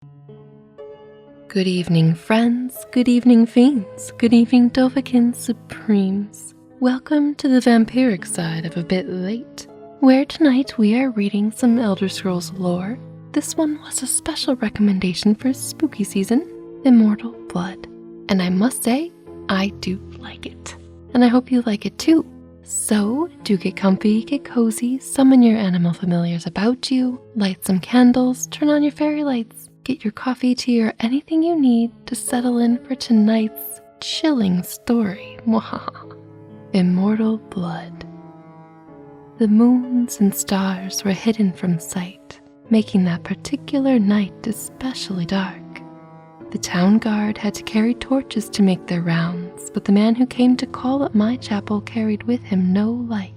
Good evening, friends. Good evening, fiends. Good evening, Dovahkiin Supremes. Welcome to the vampiric side of abitlate, where tonight we are reading some Elder Scrolls lore. This one was a special recommendation for spooky season, Immortal Blood. And I must say, I do like it. And I hope you like it too. So, do get comfy, get cozy, summon your animal familiars about you, light some candles, turn on your fairy lights, get your coffee, tea, or anything you need to settle in for tonight's chilling story. Immortal Blood. The moons and stars were hidden from sight, making that particular night especially dark. The town guard had to carry torches to make their rounds, but the man who came to call at my chapel carried with him no light.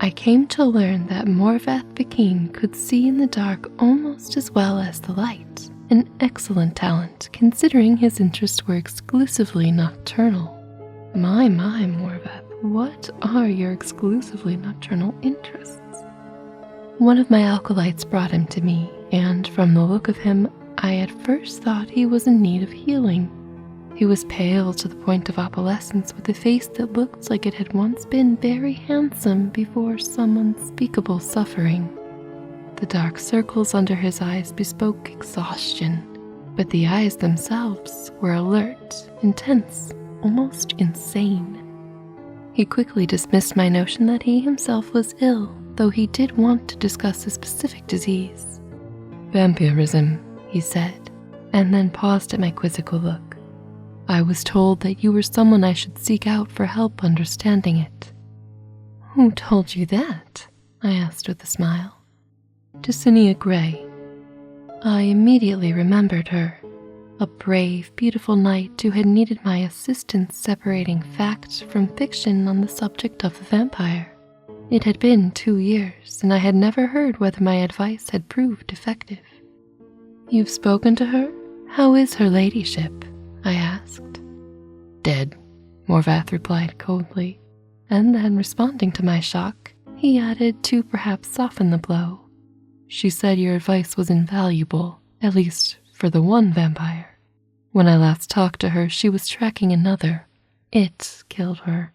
I came to learn that Vampiric could see in the dark almost as well as the light, an excellent talent considering his interests were exclusively nocturnal. My, Morvath, what are your exclusively nocturnal interests? One of my acolytes brought him to me, and from the look of him, I at first thought he was in need of healing. He was pale to the point of opalescence with a face that looked like it had once been very handsome before some unspeakable suffering. The dark circles under his eyes bespoke exhaustion, but the eyes themselves were alert, intense, almost insane. He quickly dismissed my notion that he himself was ill, though he did want to discuss a specific disease. Vampirism, he said, and then paused at my quizzical look. I was told that you were someone I should seek out for help understanding it. Who told you that? I asked with a smile. Desinia Gray. I immediately remembered her, a brave, beautiful knight who had needed my assistance separating fact from fiction on the subject of the vampire. It had been 2 years, and I had never heard whether my advice had proved effective. You've spoken to her? How is her ladyship? I asked. Dead, Morvath replied coldly, and then responding to my shock, he added to perhaps soften the blow. She said your advice was invaluable, at least for the one vampire. When I last talked to her, she was tracking another. It killed her.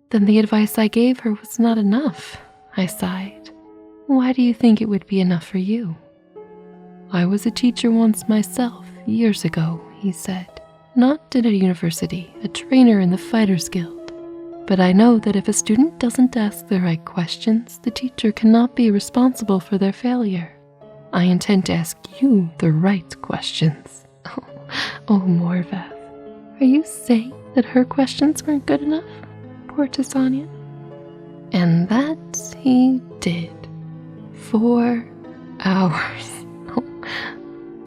Then the advice I gave her was not enough, I sighed. Why do you think it would be enough for you? I was a teacher once myself, years ago, he said. Not at a university, a trainer in the Fighters Guild. But I know that if a student doesn't ask the right questions, the teacher cannot be responsible for their failure. I intend to ask you the right questions. Oh, Morvath, are you saying that her questions weren't good enough? Poor Tessania. And that he did. 4 hours.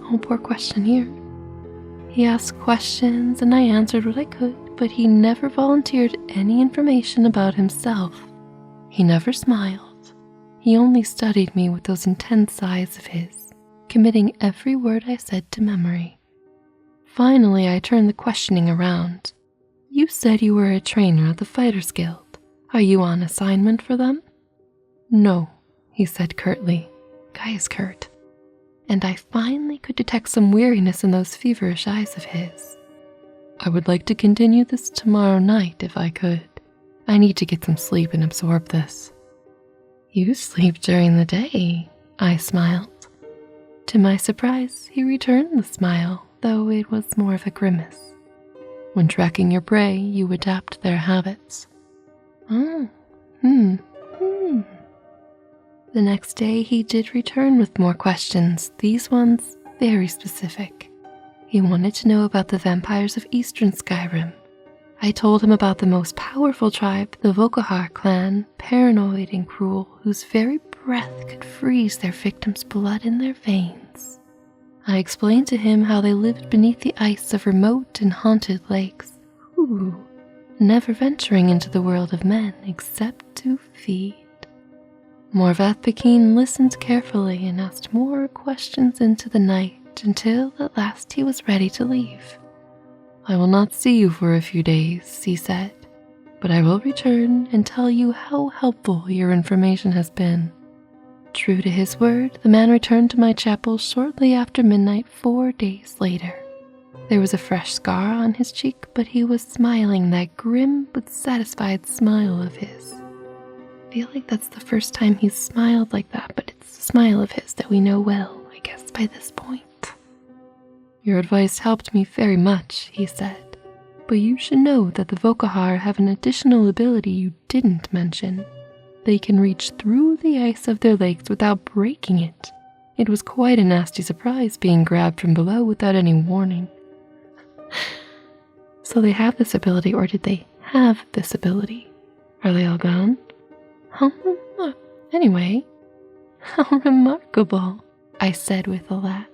Oh, poor question here. He asked questions and I answered what I could, but he never volunteered any information about himself. He never smiled. He only studied me with those intense eyes of his, committing every word I said to memory. Finally, I turned the questioning around. You said you were a trainer at the Fighters Guild. Are you on assignment for them? No, he said curtly. Guy is curt. And I finally could detect some weariness in those feverish eyes of his. I would like to continue this tomorrow night if I could. I need to get some sleep and absorb this. You sleep during the day, I smiled. To my surprise, he returned the smile, though it was more of a grimace. When tracking your prey, you adapt their habits. The next day, he did return with more questions, these ones very specific. He wanted to know about the vampires of Eastern Skyrim. I told him about the most powerful tribe, the Volkihar clan, paranoid and cruel, whose very breath could freeze their victims' blood in their veins. I explained to him how they lived beneath the ice of remote and haunted lakes, never venturing into the world of men except to feed. Vampiric listened carefully and asked more questions into the night until at last he was ready to leave. I will not see you for a few days, he said, but I will return and tell you how helpful your information has been. True to his word, the man returned to my chapel shortly after midnight 4 days later. There was a fresh scar on his cheek, but he was smiling that grim but satisfied smile of his. I feel like that's the first time he's smiled like that, but it's a smile of his that we know well, I guess, by this point. Your advice helped me very much, he said, but you should know that the Vokahar have an additional ability you didn't mention. They can reach through the ice of their legs without breaking it. It was quite a nasty surprise being grabbed from below without any warning. So they have this ability, or did they have this ability? Are they all gone? Anyway, how remarkable, I said with a laugh.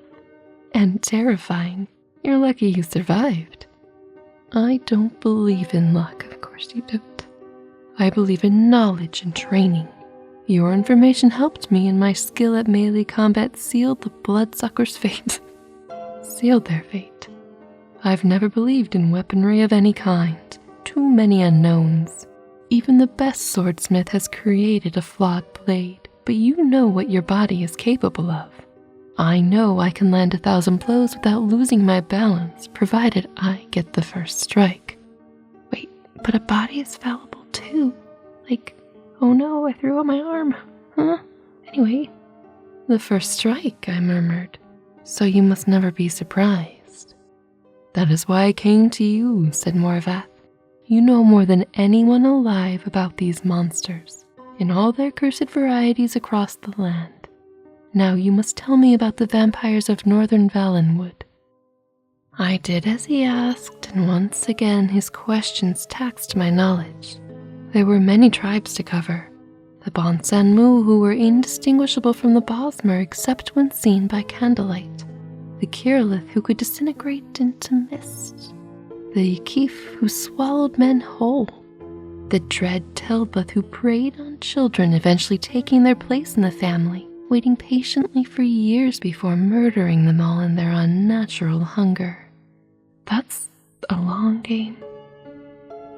And terrifying. You're lucky you survived. I don't believe in luck, of course you don't. I believe in knowledge and training. Your information helped me, and my skill at melee combat sealed the bloodsucker's fate. Sealed their fate. I've never believed in weaponry of any kind. Too many unknowns. Even the best swordsmith has created a flawed blade, but you know what your body is capable of. I know I can land 1,000 blows without losing my balance, provided I get the first strike. Wait, but a body is fallible too. Like, oh no, I threw out my arm. Huh? Anyway, the first strike, I murmured. So you must never be surprised. That is why I came to you, said Morvath. You know more than anyone alive about these monsters, in all their cursed varieties across the land. Now you must tell me about the vampires of Northern Valenwood. I did as he asked, and once again his questions taxed my knowledge. There were many tribes to cover. The Bonsanmu, who were indistinguishable from the Bosmer except when seen by candlelight. The Kirillith, who could disintegrate into mist. The Yakif, who swallowed men whole. The dread Telbeth, who preyed on children, eventually taking their place in the family, waiting patiently for years before murdering them all in their unnatural hunger. That's a long game.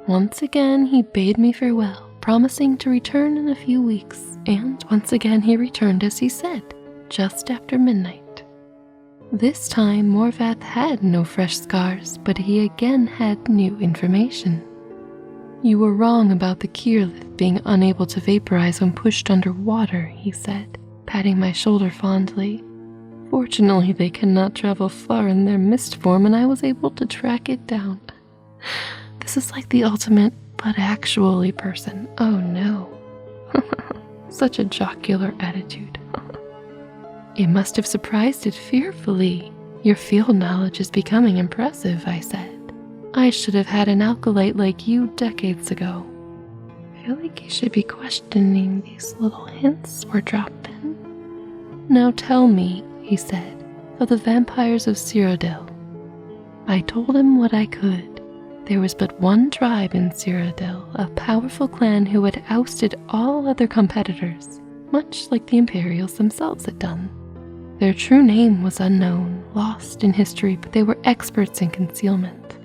Once again he bade me farewell, promising to return in a few weeks, and once again he returned as he said, just after midnight. This time Morvath had no fresh scars, but he again had new information. You were wrong about the Kirillith being unable to vaporize when pushed underwater, he said, patting my shoulder fondly. Fortunately, they cannot travel far in their mist form, and I was able to track it down. This is like the ultimate but actually person. Oh no. Such a jocular attitude. It must have surprised it fearfully. Your field knowledge is becoming impressive, I said. I should have had an acolyte like you decades ago. I feel like you should be questioning these little hints we're dropping. Now tell me, he said, of the vampires of Cyrodiil. I told him what I could. There was but one tribe in Cyrodiil, a powerful clan who had ousted all other competitors, much like the Imperials themselves had done. Their true name was unknown, lost in history, but they were experts in concealment.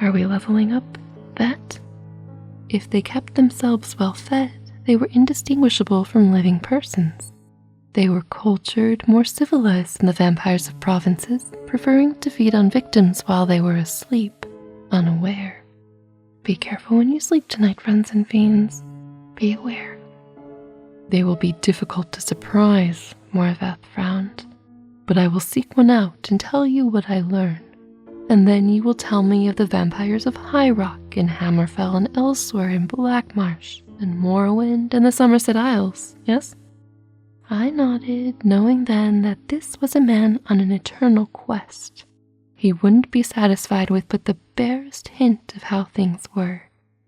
Are we leveling up that? If they kept themselves well fed, they were indistinguishable from living persons. They were cultured, more civilized than the vampires of provinces, preferring to feed on victims while they were asleep, unaware. Be careful when you sleep tonight, friends and fiends. Be aware. They will be difficult to surprise, Morvath frowned. But I will seek one out and tell you what I learn. And then you will tell me of the vampires of High Rock and Hammerfell and elsewhere in Blackmarsh and Morrowind and the Somerset Isles, yes? I nodded, knowing then that this was a man on an eternal quest. He wouldn't be satisfied with but the barest hint of how things were.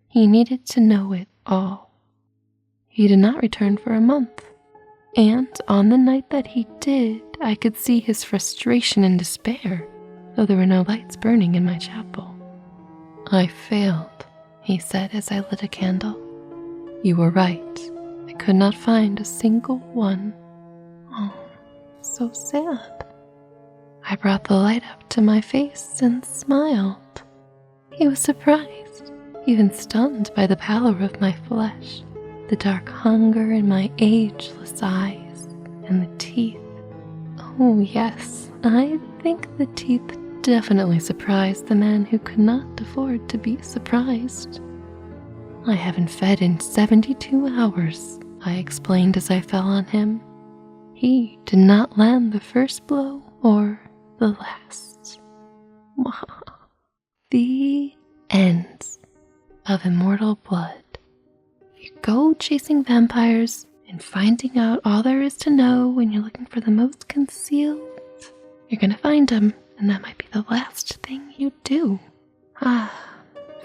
He needed to know it all. He did not return for a month, and on the night that he did, I could see his frustration and despair, though there were no lights burning in my chapel. I failed, he said as I lit a candle. You were right. I could not find a single one. Oh, so sad. I brought the light up to my face and smiled. He was surprised, even stunned by the pallor of my flesh, the dark hunger in my ageless eyes. and the teeth. Oh yes, I think the teeth definitely surprised the man who could not afford to be surprised. I haven't fed in 72 hours, I explained as I fell on him. He did not land the first blow or the last. The end of Immortal Blood. If you go chasing vampires and finding out all there is to know when you're looking for the most concealed, you're gonna find them, and that might be the last thing you do.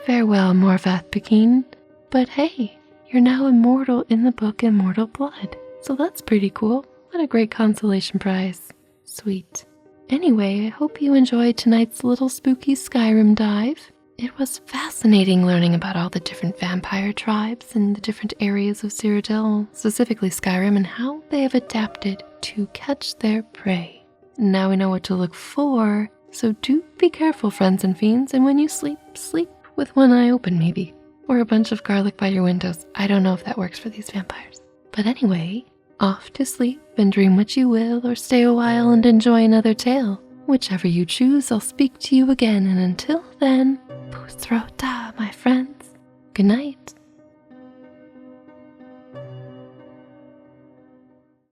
Farewell, Morvath Pekin. But hey, you're now immortal in the book Immortal Blood, so that's pretty cool. What a great consolation prize. Sweet. Anyway, I hope you enjoyed tonight's little spooky Skyrim dive. It was fascinating learning about all the different vampire tribes in the different areas of Cyrodiil, specifically Skyrim, and how they have adapted to catch their prey. Now we know what to look for, so do be careful, friends and fiends, and when you sleep, sleep with one eye open maybe. Or a bunch of garlic by your windows. I don't know if that works for these vampires. But anyway, off to sleep and dream what you will, or stay a while and enjoy another tale. Whichever you choose, I'll speak to you again, and until then, post throat.